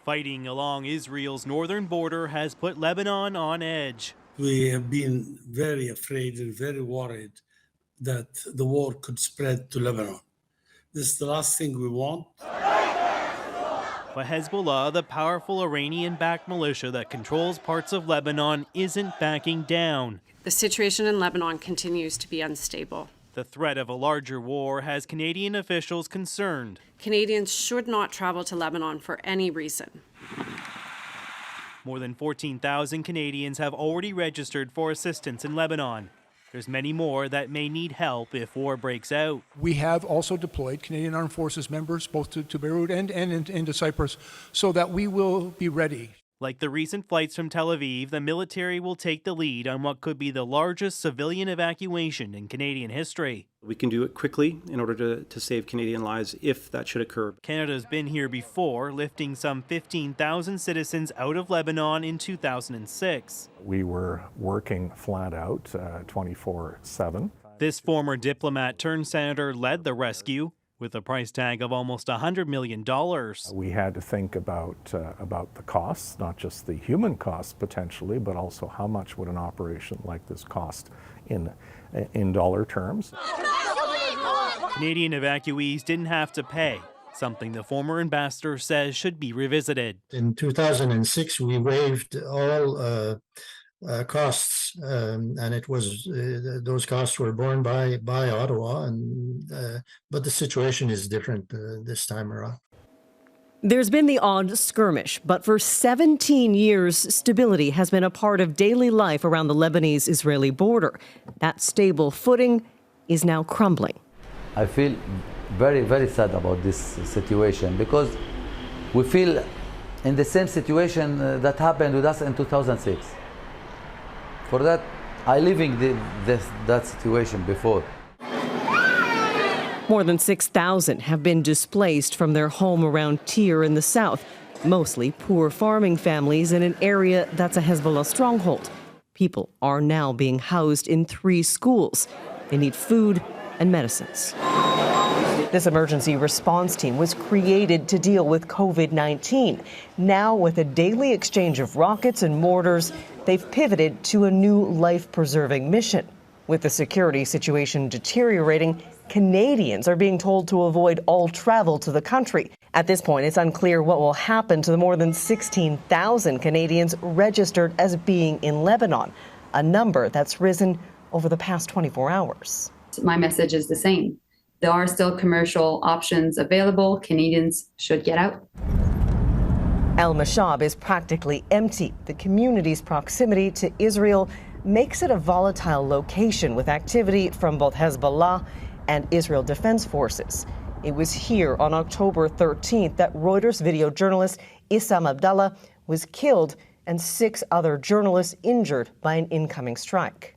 Fighting along Israel's northern border has put Lebanon on edge. We have been very afraid and very worried that the war could spread to Lebanon. This is the last thing we want. But Hezbollah, the powerful Iranian-backed militia that controls parts of Lebanon, isn't backing down. The situation in Lebanon continues to be unstable. The threat of a larger war has Canadian officials concerned. Canadians should not travel to Lebanon for any reason. More than 14,000 Canadians have already registered for assistance in Lebanon. There's many more that may need help if war breaks out. We have also deployed Canadian Armed Forces members both to Beirut and into Cyprus so that we will be ready. Like the recent flights from Tel Aviv, the military will take the lead on what could be the largest civilian evacuation in Canadian history. We can do it quickly in order to save Canadian lives if that should occur. Canada's been here before, lifting some 15,000 citizens out of Lebanon in 2006. We were working flat out 24/7. This former diplomat turned senator led the rescue with a price tag of almost $100 million. We had to think about the costs, not just the human costs potentially, but also how much would an operation like this cost in dollar terms. Canadian evacuees didn't have to pay, something the former ambassador says should be revisited. In 2006, we waived all costs, and it was those costs were borne by Ottawa, but the situation is different this time around. There's been the odd skirmish, but for 17 years, stability has been a part of daily life around the Lebanese-Israeli border. That stable footing is now crumbling. I feel very, very sad about this situation because we feel in the same situation that happened with us in 2006. For that, I living that situation before. More than 6,000 have been displaced from their home around Tyre in the south, mostly poor farming families in an area that's a Hezbollah stronghold. People are now being housed in 3 schools. They need food and medicines. This emergency response team was created to deal with COVID-19. Now, with a daily exchange of rockets and mortars, they've pivoted to a new life-preserving mission. With the security situation deteriorating, Canadians are being told to avoid all travel to the country. At this point, it's unclear what will happen to the more than 16,000 Canadians registered as being in Lebanon, a number that's risen over the past 24 hours. My message is the same. There are still commercial options available. Canadians should get out. El Mashab is practically empty. The community's proximity to Israel makes it a volatile location with activity from both Hezbollah and Israel Defense Forces. It was here on October 13th that Reuters video journalist Issam Abdallah was killed and 6 other journalists injured by an incoming strike.